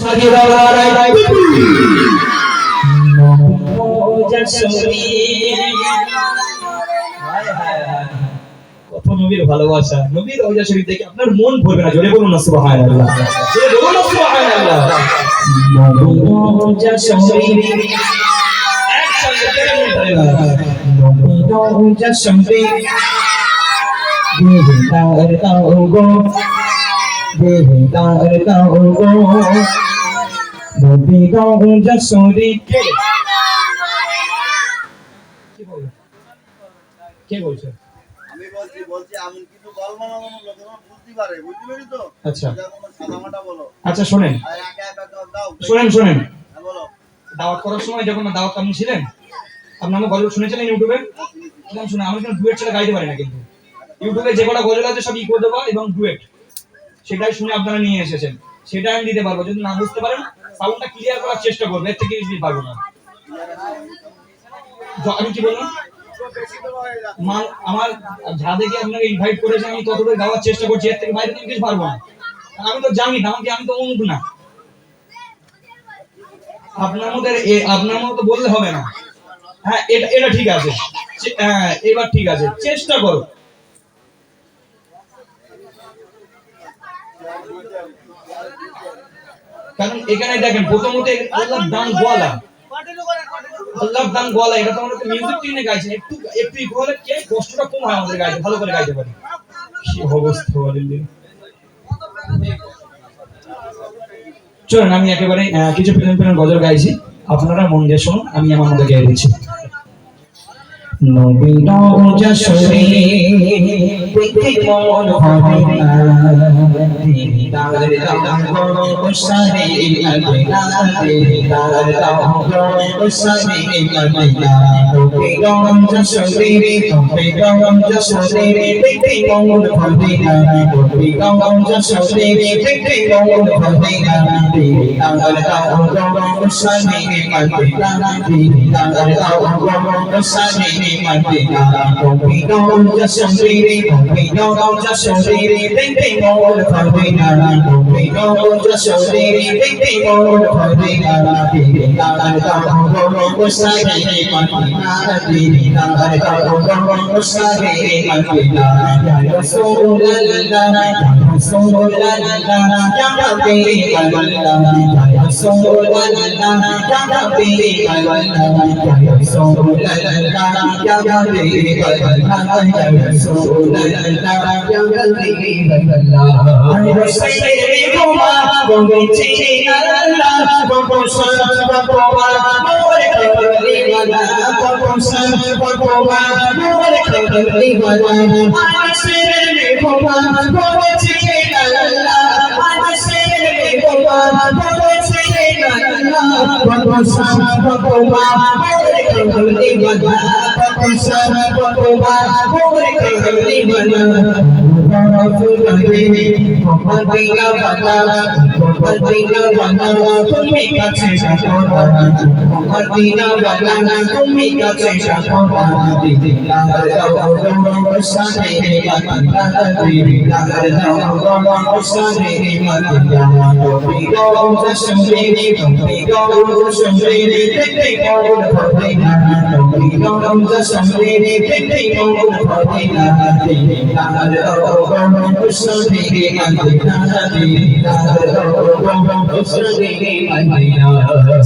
সাজিয়ে দাও নারায় যশোরী কত নবীর ভালোবাসা নবীর রওজা শরীফ দেখে আপনার মন ভরবে না জোরে বলুন না সুবহানাল্লাহ জোরে বলুন না সুবহানাল্লাহ রওজা শরীফ একসাথে পড়ে রওজা শরীফ দেদার দাও গো দেদার দাও গো নবী রওজা শরীফ কে বলছে আমি বলছি আমি কিছু বলবো না লোকেরা বুঝতে পারে বুঝতে পারি তো আচ্ছা সাদামাটা বলো আচ্ছা শুনেন একা একা দাও শুনেন বলো দাওয়াত করার সময় যখন দাওয়াত আপনি ছিলেন আপনার আমার গজল শুনেছিলেন ইউটিউবে কেমন শুনে আমি কিন্তু ডুয়েট ছাড়া গাইতে পারি না কিন্তু ইউটিউবে যে কটা গজল আছে সব ইকো দেওয়া এবং ডুয়েট সেটাই শুনে আপনারা নিয়ে এসেছেন সেটা আমি দিতে পারবো যদি না বুঝতে পারেন সাউন্ডটা ক্লিয়ার করার চেষ্টা করবো এর থেকে বেশি পারবো না আমি কি বললাম আমার যা দেখে আপনাকে ইনভাইট করেছে আমি ততটুকু গাওয়ার চেষ্টা করছি এর থেকে বাইরে কিছু পারবো না আমি তো জানি না আমি তো অমুক না আপনার মতো বললে হবে না হ্যাঁ এটা ঠিক আছে হ্যাঁ এবার ঠিক আছে চেষ্টা করো কারণ এখানে দেখেন প্রথমত আল্লাহর দান গোয়ালা আল্লাহর দান গোয়ালা এটা তো আমরা মিউজিক টিনে গাইছি একটু ইকুয়ালে কে কষ্টটা কম হয় আমাদের গাইতে ভালো করে গাইতে পারি কি অবস্থা বলেন চলুন আমি একেবারে কিছু প্রেম গজল গাইছি আপনারা মন দিয়ে শুনুন আমি আমার মধ্যে গেয়ে দিচ্ছি নবী রওজা শরীফ দেখে মন ভরে না দিদার দাও গো সারে মদিনা দিদার দাও গো সারে মদিনা নবী রওজা শরীফ দেখে মন ভরে না নবী রওজা শরীফ দেখে মন ভরে না দিদার দাও গো সারে মদিনা দিদার দাও গো সারে Madina, we don't just shiri, we don't just shiri, they all Madina, we don't just shiri, they all Madina, Madina, Musari, Madina, Madina, Musari, Madina, Rasulullah, Rasulullah, Ya Rabbi, Allah, Rasulullah, Ya Rabbi, Allah, Rasulullah. Ya Rabbi Allah ya Rasulullah ya Rabbi Allah ay sayyidi kuma bonchi Allah bonsan baba more kabli wala bonsan baba more kabli wala ay sayyidi kuma bonchi Allah ay sayyidi kuma bonchi Allah bonsan baba more kabli wala Sana Baba, Bore Kali Bana, Madina Bana, Madina Bana, Tumi Kache Shakora, Madina Bana, Tumi Kache Shakora, Dina Dao Sane Madina, Dina Dao Sane Madina, Bigo Shambini, Bigo Shambini, Take all the Madina, Bigo Shambini, take all the Madina, Dina Dao Sane Madina, Dina Dao Sane Madina,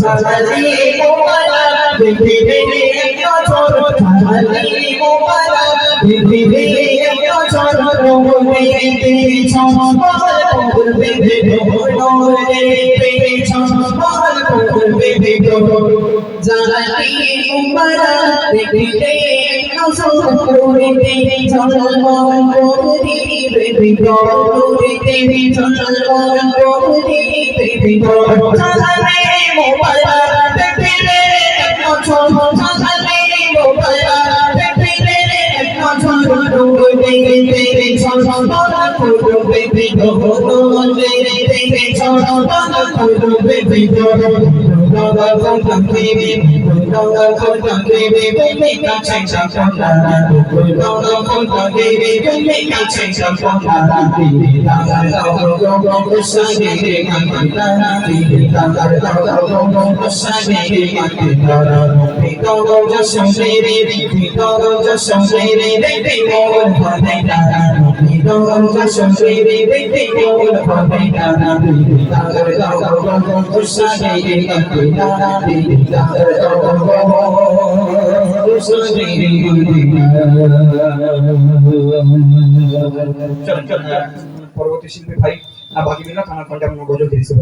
Tazali Mumala, Bibili Yotoro, Tazali Mumala, Bibili Yotoro, Bibili Yotoro, Bibili Yotoro, Tazali Mumala, Bibili Yotoro, Bibili পরবর্তী শিল্পী ভাই বাকি দিন না খানা ঘন্টা গজল দিয়েছে